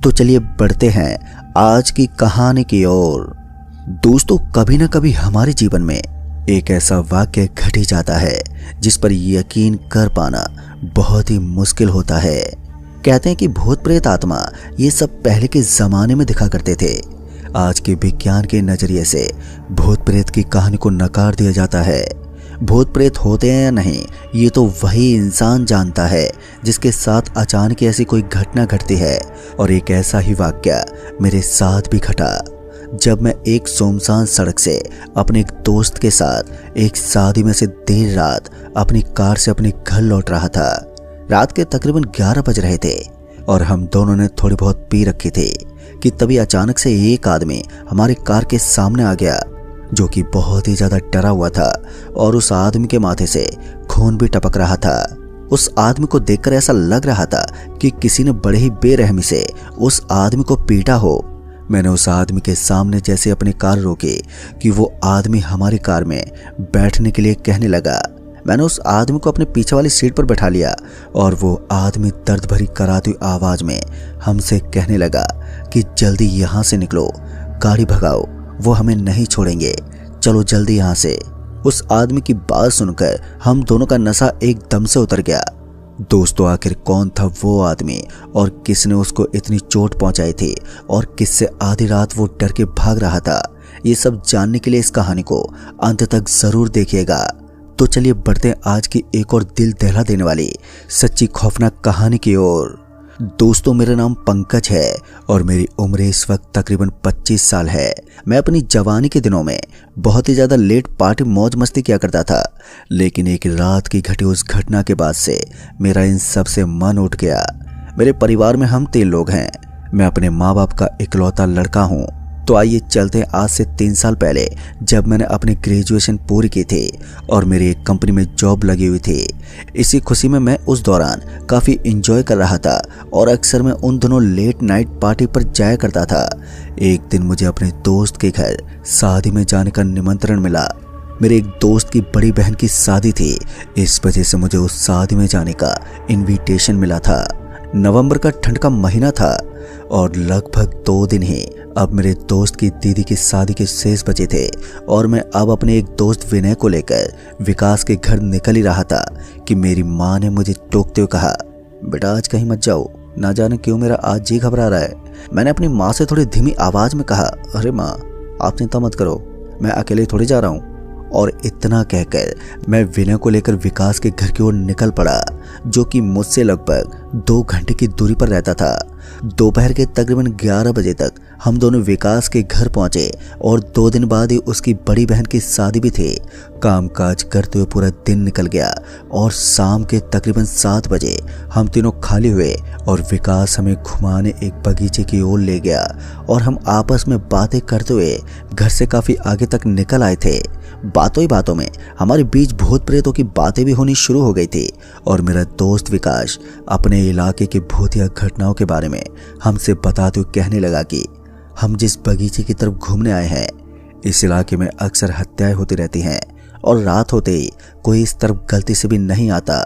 तो चलिए बढ़ते हैं आज की कहानी की ओर। दोस्तों, कभी ना कभी हमारे जीवन में एक ऐसा वाक्य घट ही जाता है जिस पर यकीन कर पाना बहुत ही मुश्किल होता है। कहते हैं कि भूत प्रेत आत्मा ये सब पहले के जमाने में दिखा करते थे। आज के विज्ञान के नजरिए से भूत प्रेत की कहानी को नकार दिया जाता है। भूत प्रेत होते हैं या नहीं, ये तो वही इंसान जानता है जिसके साथ अचानक ऐसी कोई घटना घटती है। और एक ऐसा ही वाकया मेरे साथ भी घटा जब मैं एक सुनसान सड़क से अपने एक दोस्त के साथ एक शादी में से देर रात अपनी कार से अपने घर लौट रहा था। रात के तकरीबन 11 बज रहे थे और हम दोनों ने थोड़ी बहुत पी रखी थी कि तभी अचानक से एक आदमी हमारी कार के सामने आ गया, जो कि बहुत ही ज्यादा डरा हुआ था और उस आदमी के माथे से खून भी टपक रहा था। उस आदमी को देखकर ऐसा लग रहा था कि किसी ने बड़े ही बेरहमी से उस आदमी को पीटा हो। मैंने उस आदमी के सामने जैसे अपनी कार रोकी कि वो आदमी हमारी कार में बैठने के लिए कहने लगा। मैंने उस आदमी को अपने पीछे वाली सीट पर बैठा लिया और वो आदमी दर्द भरी कराती हुई आवाज में हमसे कहने लगा कि जल्दी यहाँ से निकलो, गाड़ी भगाओ, वो हमें नहीं छोड़ेंगे, चलो जल्दी यहाँ से। उस आदमी की बात सुनकर हम दोनों का नशा एकदम से उतर गया। दोस्तों, आखिर कौन था वो आदमी और किसने उसको इतनी चोट पहुंचाई थी और किससे आधी रात वो डर के भाग रहा था, ये सब जानने के लिए इस कहानी को अंत तक जरूर देखिएगा। तो चलिए बढ़ते हैं आज की एक और दिल दहला देने वाली सच्ची खौफनाक कहानी की ओर। दोस्तों, मेरा नाम पंकज है और मेरी उम्र इस वक्त तकरीबन 25 साल है। मैं अपनी जवानी के दिनों में बहुत ही ज्यादा लेट पार्टी मौज मस्ती किया करता था, लेकिन एक रात की घटी उस घटना के बाद से मेरा इन सब से मन उठ गया। मेरे परिवार में हम 3 लोग हैं। मैं अपने माँ बाप का इकलौता लड़का हूँ। तो आइए चलते हैं आज से 3 साल पहले, जब मैंने अपनी ग्रेजुएशन पूरी की थी और मेरी एक कंपनी में जॉब लगी हुई थी। इसी खुशी में मैं उस दौरान काफ़ी एंजॉय कर रहा था और अक्सर मैं उन दोनों लेट नाइट पार्टी पर जाया करता था। एक दिन मुझे अपने दोस्त के घर शादी में जाने का निमंत्रण मिला। मेरे एक दोस्त की बड़ी बहन की शादी थी, इस वजह से मुझे उस शादी में जाने का इन्विटेशन मिला था। नवंबर का ठंड का महीना था और लगभग 2 दिन ही अब मेरे दोस्त की दीदी की शादी के शेष बचे थे और मैं अब अपने एक दोस्त विनय को लेकर विकास के घर निकल ही रहा था कि मेरी माँ ने मुझे टोकते हुए कहा, बेटा आज कहीं मत जाओ, ना जाने क्यों मेरा आज जी घबरा रहा है। मैंने अपनी माँ से थोड़ी धीमी आवाज में कहा, अरे माँ आप चिंता मत करो, मैं अकेले थोड़ी जा रहा हूँ। और इतना कहकर मैं विनय को लेकर विकास के घर की ओर निकल पड़ा, जो कि मुझसे लगभग 2 घंटे की दूरी पर रहता था। दोपहर के तकरीबन 11 बजे तक हम दोनों विकास के घर पहुंचे और 2 दिन बाद ही उसकी बड़ी बहन की शादी भी थी। कामकाज करते हुए पूरा दिन निकल गया और शाम के तकरीबन 7 बजे हम तीनों खाली हुए और विकास हमें घुमाने एक बगीचे की ओर ले गया और हम आपस में बातें करते हुए घर से काफ़ी आगे तक निकल आए थे। बातों ही बातों में हमारे बीच भूत प्रेतों की बातें भी होनी शुरू हो गई थी और मेरा दोस्त विकास अपने इलाके की भूतिया घटनाओं के बारे में हमसे बताते हुए कहने लगा कि हम जिस बगीचे की तरफ घूमने आए हैं, इस इलाके में अक्सर हत्याएं होती रहती हैं और रात होते ही कोई इस तरफ गलती से भी नहीं आता,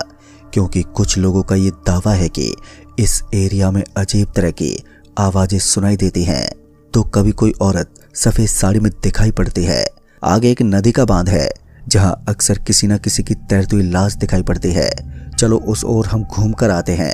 क्योंकि कुछ लोगों का ये दावा है कि इस एरिया में अजीब तरह की आवाजें सुनाई देती हैं। तो कभी कोई औरत सफेद साड़ी में दिखाई पड़ती है। आगे एक नदी का बांध है जहां अक्सर किसी न किसी की तैरती हुई लाश दिखाई पड़ती है। चलो उस ओर हम घूम कर आते हैं।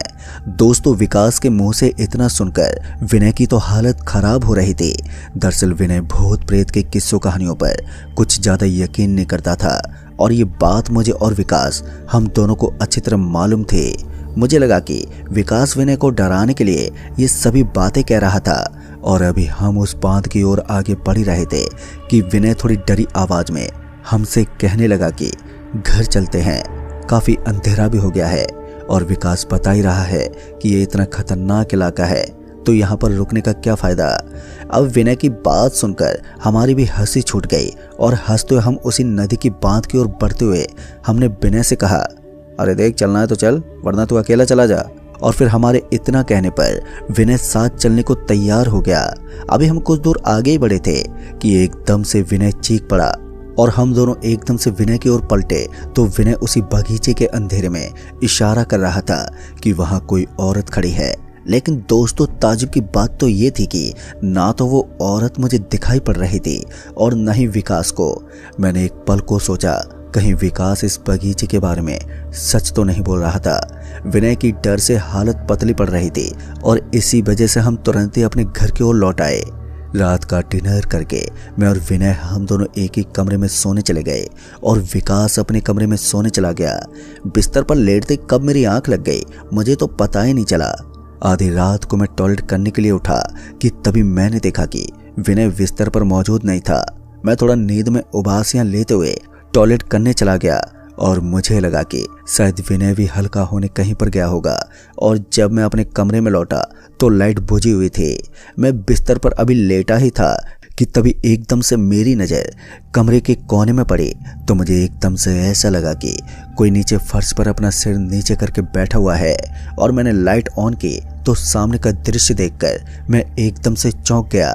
दोस्तों, विकास के मुंह से इतना सुनकर विनय की तो हालत खराब हो रही थी। दरअसल विनय भूत प्रेत के किस्सों कहानियों पर कुछ ज्यादा यकीन नहीं करता था और ये बात मुझे और विकास हम दोनों को अच्छी तरह मालूम थी। मुझे लगा कि विकास विनय को डराने के लिए ये सभी बातें कह रहा था और अभी हम उस बांध की ओर आगे बढ़ ही रहे थे कि विनय थोड़ी डरी आवाज में हमसे कहने लगा कि घर चलते हैं, काफी अंधेरा भी हो गया है और विकास बता ही रहा है कि ये इतना खतरनाक इलाका है, तो यहाँ पर रुकने का क्या फायदा। अब विनय की बात सुनकर हमारी भी हंसी छूट गई और हंसते हुए हम उसी नदी की बांध की ओर बढ़ते हुए हमने विनय से कहा, अरे देख चलना है तो चल, वरना तू अकेला चला जा। और फिर हमारे इतना कहने पर विनय साथ चलने को तैयार हो गया। अभी हम कुछ दूर आगे ही बढ़े थे कि एकदम से विनय चीख पड़ा और हम दोनों एकदम से विनय की ओर पलटे तो विनय उसी बगीचे के अंधेरे में इशारा कर रहा था कि वहां कोई औरत खड़ी है। लेकिन दोस्तों ताज्जुब की बात तो ये थी कि ना तो वो औरत मुझे दिखाई पड़ रही थी और न ही विकास को। मैंने एक पल को सोचा कहीं विकास इस बगीचे के बारे में सच तो नहीं बोल रहा था। विनय की डर से हालत पतली पड़ रही थी और इसी वजह से हम तुरंत ही अपने घर की ओर लौट आए। रात का डिनर करके मैं और विनय हम दोनों एक ही कमरे में सोने चले गए और विकास अपने कमरे में सोने चला गया। बिस्तर पर लेटते कब मेरी आंख लग गई मुझे तो पता ही नहीं चला। आधी रात को मैं टॉयलेट करने के लिए उठा कि तभी मैंने देखा कि विनय बिस्तर पर मौजूद नहीं था। मैं थोड़ा नींद में उबासियां लेते हुए टॉयलेट करने चला गया और मुझे लगा कि शायद विनय भी हल्का होने कहीं पर गया होगा। और जब मैं अपने कमरे में लौटा तो लाइट बुझी हुई थी। मैं बिस्तर पर अभी लेटा ही था कि तभी एकदम से मेरी नज़र कमरे के कोने में पड़ी तो मुझे एकदम से ऐसा लगा कि कोई नीचे फर्श पर अपना सिर नीचे करके बैठा हुआ है। और मैंने लाइट ऑन की तो सामने का दृश्य देखकर मैं एकदम से चौंक गया।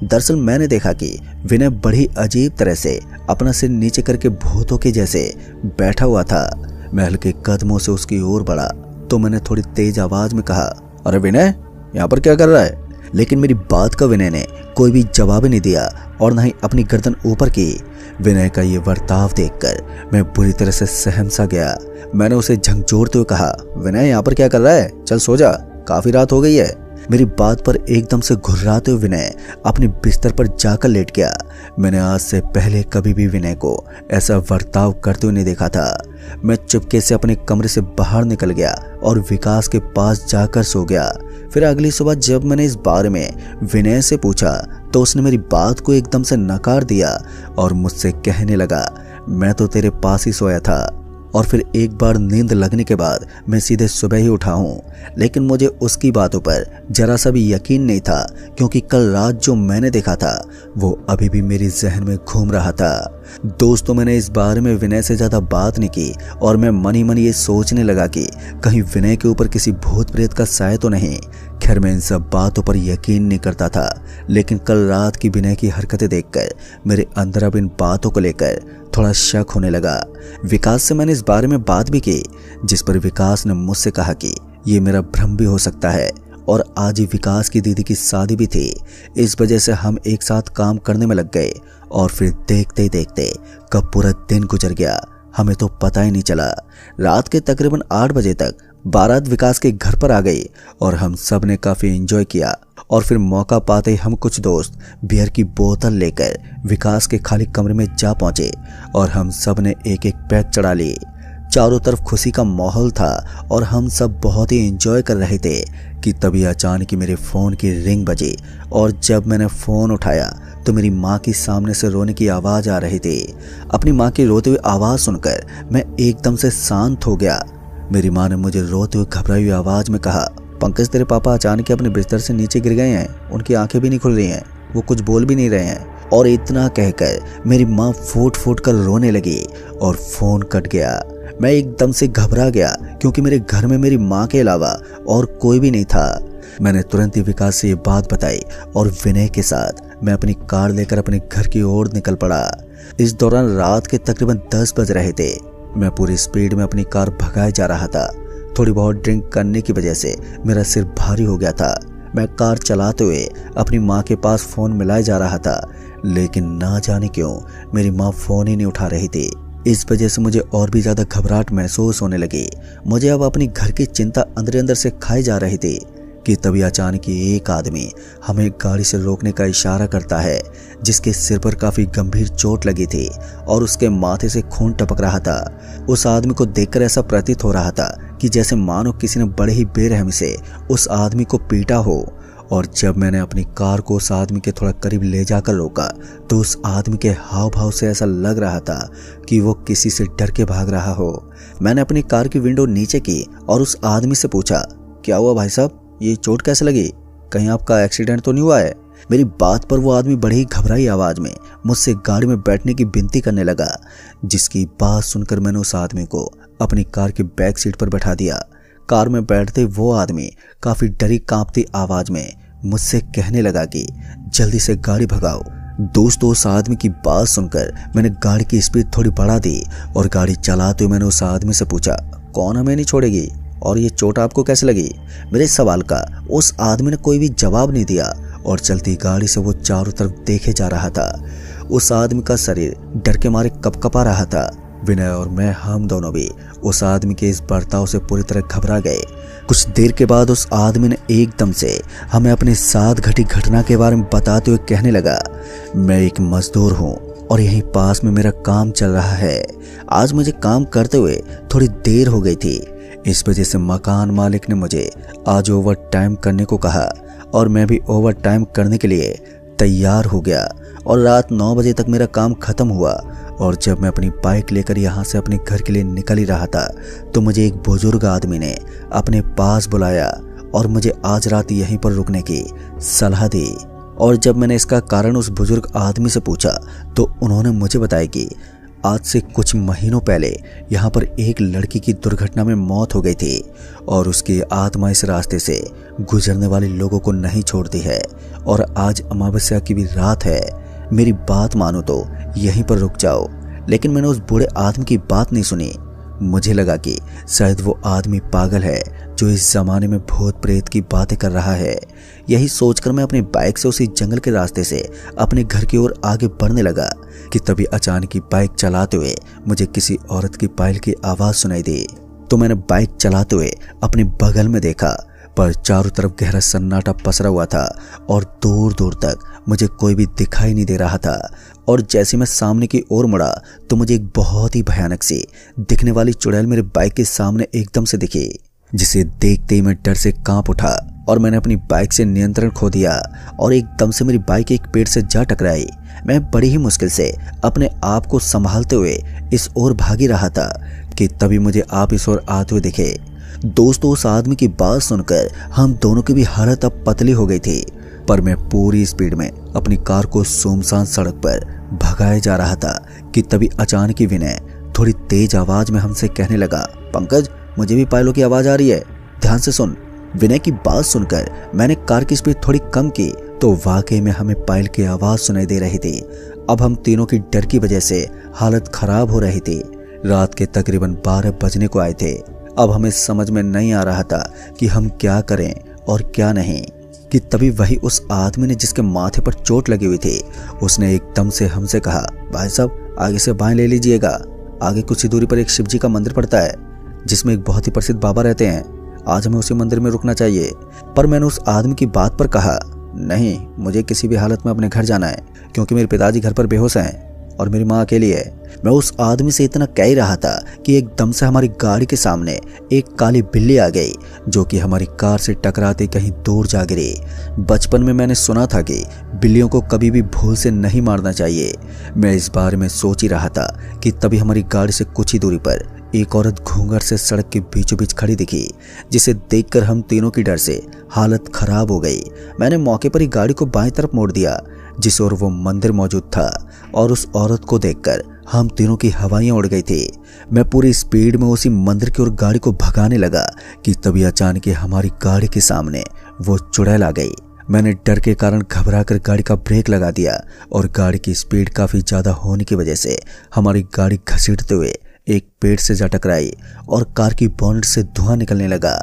दरअसल मैंने देखा कि विनय बड़ी अजीब तरह से अपना सिर नीचे करके भूतों के जैसे बैठा हुआ था। मैं हल्के कदमों से उसकी ओर बढ़ा तो मैंने थोड़ी तेज आवाज में कहा, अरे विनय, यहाँ पर क्या कर रहा है? लेकिन मेरी बात का विनय ने कोई भी जवाब नहीं दिया और न ही अपनी गर्दन ऊपर की। विनय का ये बर्ताव देखकर मैं बुरी तरह से सहम सा गया। मैंने उसे झकझोरते हुए कहा, विनय यहाँ पर क्या कर रहा है? चल सो जा, काफी रात हो गई है। मेरी बात पर एकदम से घुर्राते हुए विनय अपने बिस्तर पर जाकर लेट गया। मैंने आज से पहले कभी भी विनय को ऐसा बर्ताव करते हुए नहीं देखा था। मैं चुपके से अपने कमरे से बाहर निकल गया और विकास के पास जाकर सो गया। फिर अगली सुबह जब मैंने इस बारे में विनय से पूछा तो उसने मेरी बात को एकदम से नकार दिया और मुझसे कहने लगा, मैं तो तेरे पास ही सोया था और फिर एक बार नींद लगने के बाद मैं सीधे सुबह ही उठा हूँ। लेकिन मुझे उसकी बातों पर जरा सा भी यकीन नहीं था क्योंकि कल रात जो मैंने देखा था वो अभी भी मेरे जहन में घूम रहा था। दोस्तों मैंने इस बारे में विनय से ज़्यादा बात नहीं की और मैं मन ही मन ये सोचने लगा कि कहीं विनय के ऊपर किसी भूत प्रेत का साया तो नहीं। खैर मैं इन सब बातों पर यकीन नहीं करता था, लेकिन कल रात की विनय की हरकतें देखकर मेरे अंदर अब इन बातों को लेकर थोड़ा शक होने लगा। विकास से मैंने इस बारे में बात भी की जिस पर विकास ने मुझसे कहा कि ये मेरा भ्रम भी हो सकता है और आज ही विकास की दीदी की शादी भी थी। इस वजह से हम एक साथ काम करने में लग गए और फिर देखते ही देखते कब पूरा दिन गुजर गया हमें तो पता ही नहीं चला। रात के तकरीबन 8 बजे तक बारात विकास के घर पर आ गई और हम सब ने काफ़ी एंजॉय किया। और फिर मौका पाते ही हम कुछ दोस्त बियर की बोतल लेकर विकास के खाली कमरे में जा पहुंचे और हम सब ने एक एक पैक चढ़ा ली। चारों तरफ खुशी का माहौल था और हम सब बहुत ही एंजॉय कर रहे थे कि तभी अचानक मेरे फ़ोन की रिंग बजी और जब मैंने फ़ोन उठाया तो मेरी माँ की सामने से रोने की आवाज़ आ रही थी। अपनी माँ की रोते हुए आवाज़ सुनकर मैं एकदम से शांत हो गया। मेरी माँ ने मुझे रोते हुए घबराई हुई आवाज़ में कहा, पंकज तेरे पापा अचानक अपने बिस्तर से नीचे गिर गए हैं, उनकी आंखें भी नहीं खुल रही हैं, वो कुछ बोल भी नहीं रहे हैं। और इतना कहकर मेरी माँ फूट फूट कर रोने लगी और फ़ोन कट गया। मैं एकदम से घबरा गया क्योंकि मेरे घर में मेरी माँ के अलावा और कोई भी नहीं था। मैंने तुरंत ही विकास से ये बात बताई और विनय के साथ मैं अपनी कार लेकर अपने घर की ओर निकल पड़ा। इस दौरान रात के तकरीबन 10 बज रहे थे। मैं पूरी स्पीड में अपनी कार भगाए जा रहा था। थोड़ी बहुत ड्रिंक करने की वजह से मेरा सिर भारी हो गया था। मैं कार चलाते हुए अपनी माँ के पास फ़ोन मिलाए जा रहा था, लेकिन ना जाने क्यों मेरी माँ फ़ोन ही नहीं उठा रही थी। इस वजह से मुझे और भी ज़्यादा घबराहट महसूस होने लगी। मुझे अब अपनी घर की चिंता अंदर अंदर से खाई जा रही थी कि तभी अचानक एक आदमी हमें गाड़ी से रोकने का इशारा करता है, जिसके सिर पर काफ़ी गंभीर चोट लगी थी और उसके माथे से खून टपक रहा था। उस आदमी को देखकर ऐसा प्रतीत हो रहा था कि जैसे मानो किसी ने बड़े ही बेरहमी से उस आदमी को पीटा हो। और जब मैंने अपनी कार को उस आदमी के थोड़ा करीब ले जाकर रोका तो उस आदमी के हाव भाव से ऐसा लग रहा था कि वो किसी से डर के भाग रहा हो। मैंने अपनी कार की विंडो नीचे की और उस आदमी से पूछा, क्या हुआ भाई साहब, ये चोट कैसे लगी? कहीं आपका एक्सीडेंट तो नहीं हुआ है? मेरी बात पर वो आदमी बड़ी ही घबराई आवाज़ में मुझसे गाड़ी में बैठने की विनती करने लगा, जिसकी बात सुनकर मैंने उस आदमी को अपनी कार की बैक सीट पर बैठा दिया। कार में बैठते वो आदमी काफ़ी डरी कांपती आवाज़ में मुझसे कहने लगा कि जल्दी से गाड़ी भगाओ। दोस्तों उस आदमी की बात सुनकर मैंने गाड़ी की स्पीड थोड़ी बढ़ा दी और गाड़ी चलाते हुए मैंने उस आदमी से पूछा, कौन हमें नहीं छोड़ेगी? और ये चोट आपको कैसे लगी? मेरे सवाल का उस आदमी ने कोई भी जवाब नहीं दिया और चलती गाड़ी से वो चारों तरफ देखे जा रहा था। उस आदमी का शरीर डर के मारे कपकपा रहा था। विनय और मैं, हम दोनों भी उस आदमी के इस बर्ताव से पूरी तरह घबरा गए। कुछ देर के बाद उस आदमी ने एकदम से हमें अपने साथ घटी घटना के बारे में बताते हुए कहने लगा, मैं एक मजदूर हूँ और यहीं पास में मेरा काम चल रहा है। आज मुझे काम करते हुए थोड़ी देर हो गई थी। इस वजह से मकान मालिक ने मुझे आज ओवर टाइम करने को कहा और मैं भी ओवर टाइम करने के लिए तैयार हो गया और रात 9 बजे तक मेरा काम खत्म हुआ। और जब मैं अपनी बाइक लेकर यहाँ से अपने घर के लिए निकल ही रहा था तो मुझे एक बुजुर्ग आदमी ने अपने पास बुलाया और मुझे आज रात यहीं पर रुकने की सलाह दी। और जब मैंने इसका कारण उस बुजुर्ग आदमी से पूछा तो उन्होंने मुझे बताया कि आज से कुछ महीनों पहले यहाँ पर एक लड़की की दुर्घटना में मौत हो गई थी और उसकी आत्मा इस रास्ते से गुजरने वाले लोगों को नहीं छोड़ती है। और आज अमावस्या की भी रात है। मेरी बात मानो तो यहीं पर रुक जाओ। लेकिन मैंने उस बूढ़े आदमी की बात नहीं सुनी। मुझे लगा कि शायद वो आदमी पागल है जो इस जमाने में भूत प्रेत की बातें कर रहा है। यही सोचकर मैं अपनी बाइक से उसी जंगल के रास्ते से अपने घर की ओर आगे बढ़ने लगा कि तभी अचानक ही बाइक चलाते हुए मुझे किसी औरत की पायल की आवाज सुनाई दी। तो मैंने बाइक चलाते हुए अपने बगल में देखा, पर चारों तरफ गहरा सन्नाटा पसरा हुआ था और दूर दूर तक मुझे कोई भी दिखाई नहीं दे रहा था। और जैसे मैं सामने की ओर मुड़ा तो मुझे एक बहुत ही भयानक सी दिखने वाली चुड़ैल मेरे बाइक के सामने एकदम से दिखी, जिसे देखते ही मैं डर से कांप उठा और मैंने अपनी बाइक से नियंत्रण खो दिया और एकदम से मेरी बाइक एक पेड़ से जा टकराई। मैं बड़ी ही मुश्किल से अपने आप को संभालते हुए इस ओर भागी रहा था कि तभी मुझे आप इस ओर आते हुए दिखे। दोस्तों, उस आदमी की बात सुनकर हम दोनों की भी हालत अब पतली हो गई थी, पर मैं पूरी स्पीड में अपनी कार को सुनसान सड़क पर भगाए जा रहा था कि तभी अचानक ही विनय थोड़ी तेज आवाज में हमसे कहने लगा, पंकज, मुझे भी पायलों की आवाज आ रही है, ध्यान से सुन। विनय की बात सुनकर मैंने कार की स्पीड थोड़ी कम की तो वाकई में हमें पायल की आवाज सुनाई दे रही थी। अब हम तीनों की डर की वजह से हालत खराब हो रही थी। रात के तकरीबन 12 बजने को आए थे। अब हमें समझ में नहीं आ रहा था कि हम क्या करें और क्या नहीं कि तभी वही उस आदमी ने जिसके माथे पर चोट लगी हुई थी, उसने एकदम से हमसे कहा, भाई साहब, आगे से बाएं ले लीजिएगा। आगे कुछ ही दूरी पर एक शिव जी का मंदिर पड़ता है जिसमें एक बहुत ही प्रसिद्ध बाबा रहते हैं। आज हमें उसी मंदिर में रुकना चाहिए। पर मैंने उस आदमी की बात पर कहा, नहीं, मुझे किसी भी हालत में अपने घर जाना है क्योंकि मेरे पिताजी घर पर बेहोश हैं और मेरी माँ अकेली है। मैं उस आदमी से इतना कह ही रहा था कि एकदम से हमारी गाड़ी के सामने एक काली बिल्ली आ गई जो कि हमारी कार से टकराते कहीं दूर जा गिरी। बचपन में मैंने सुना था कि बिल्लियों को कभी भी भूल से नहीं मारना चाहिए। मैं इस बारे में सोच ही रहा था कि तभी हमारी गाड़ी से कुछ ही दूरी पर एक औरत घूंघट से सड़क के बीचों बीच खड़ी दिखी, जिसे देखकर हम तीनों की डर से हालत खराब हो गई। मैंने मौके पर ही गाड़ी को बाएं तरफ मोड़ दिया जिस ओर वो मंदिर मौजूद था और उस औरत को देखकर हम तीनों की हवाइयां उड़ गई थी। मैं पूरी स्पीड में उसी मंदिर की ओर गाड़ी को भगाने लगा कि तभी अचानक हमारी गाड़ी के सामने वो चुड़ैल आ गई। मैंने डर के कारण घबराकर गाड़ी का ब्रेक लगा दिया और गाड़ी की स्पीड काफी ज्यादा होने की वजह से हमारी गाड़ी घसीटते हुए एक पेड़ से जा टकराई और कार की बोनट से धुआं निकलने लगा।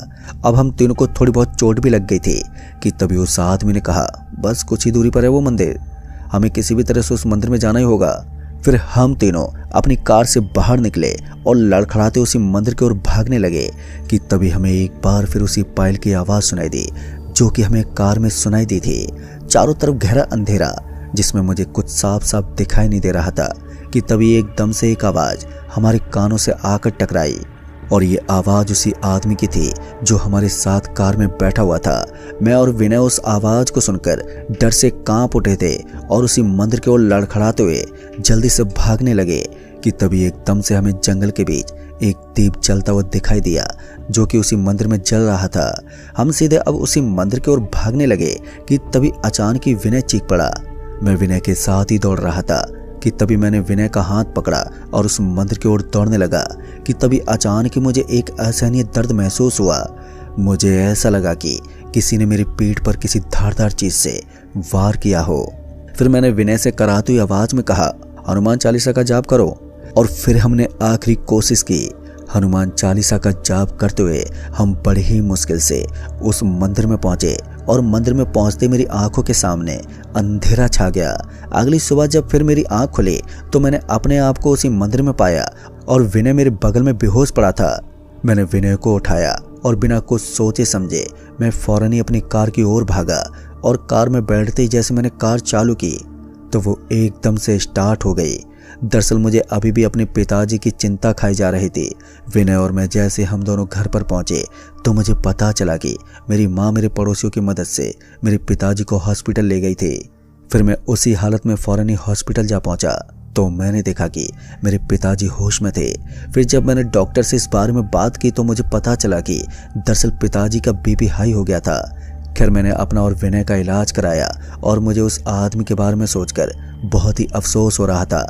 अब हम तीनों को थोड़ी बहुत चोट भी लग गई थी कि तभी उस आदमी ने कहा, बस कुछ ही दूरी पर है वो मंदिर, हमें किसी भी तरह से उस मंदिर में जाना ही होगा। फिर हम तीनों अपनी कार से बाहर निकले और लड़खड़ाते उसी मंदिर की ओर भागने लगे कि तभी हमें एक बार फिर उसी पायल की आवाज सुनाई दी जो कि हमें कार में सुनाई दी थी। चारों तरफ गहरा अंधेरा जिसमें मुझे कुछ साफ साफ दिखाई नहीं दे रहा था कि तभी एकदम से एक आवाज हमारे कानों से आकर टकराई और ये आवाज उसी आदमी की थी जो हमारे साथ कार में बैठा हुआ था। मैं और विनय उस आवाज को सुनकर डर से कांप उठे थे और उसी मंदिर की ओर लड़खड़ाते हुए जल्दी से भागने लगे कि तभी एकदम से हमें जंगल के बीच एक दीप जलता हुआ दिखाई दिया जो कि उसी मंदिर में जल रहा था। हम सीधे अब उसी मंदिर की ओर भागने लगे कि तभी अचानक ही विनय चीख पड़ा। मैं विनय के साथ ही दौड़ रहा था कि तभी मैंने विनय का हाथ पकड़ा और उस मंदिर की ओर दौड़ने लगा कि तभी अचानक ही मुझे एक असहनीय दर्द महसूस हुआ। मुझे ऐसा लगा कि किसी ने मेरी पीठ पर किसी धारदार चीज से वार किया हो। फिर मैंने विनय से कराती हुई आवाज में कहा, हनुमान चालीसा का जाप करो। और फिर हमने आखिरी कोशिश की। हनुमान चालीसा का जाप करते हुए हम बड़ी ही मुश्किल से उस मंदिर में पहुंचे और मंदिर में पहुंचते मेरी आंखों के सामने अंधेरा छा गया। अगली सुबह जब फिर मेरी आंख खुली तो मैंने अपने आप को उसी मंदिर में पाया और विनय मेरे बगल में बेहोश पड़ा था। मैंने विनय को उठाया और बिना कुछ सोचे समझे मैं फौरन ही अपनी कार की ओर भागा और कार में बैठते ही जैसे मैंने कार चालू की तो वो एकदम से स्टार्ट हो गई। दरअसल मुझे अभी भी अपने पिताजी की चिंता खाई जा रही थी। विनय और मैं जैसे हम दोनों घर पर पहुंचे तो मुझे पता चला कि मेरी माँ मेरे पड़ोसियों की मदद से मेरे पिताजी को हॉस्पिटल ले गई थी। फिर मैं उसी हालत में फौरन ही हॉस्पिटल जा पहुंचा तो मैंने देखा कि मेरे पिताजी होश में थे। फिर जब मैंने डॉक्टर से इस बारे में बात की तो मुझे पता चला कि दरअसल पिताजी का बीपी हाई हो गया था। खैर मैंने अपना और विनय का इलाज कराया और मुझे उस आदमी के बारे में सोचकर बहुत ही अफसोस हो रहा था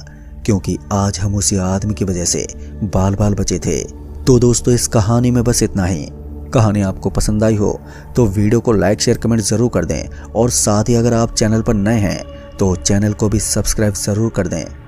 क्योंकि आज हम उसी आदमी की वजह से बाल बाल बचे थे। तो दोस्तों इस कहानी में बस इतना ही। कहानी आपको पसंद आई हो तो वीडियो को लाइक शेयर कमेंट जरूर कर दें और साथ ही अगर आप चैनल पर नए हैं तो चैनल को भी सब्सक्राइब जरूर कर दें।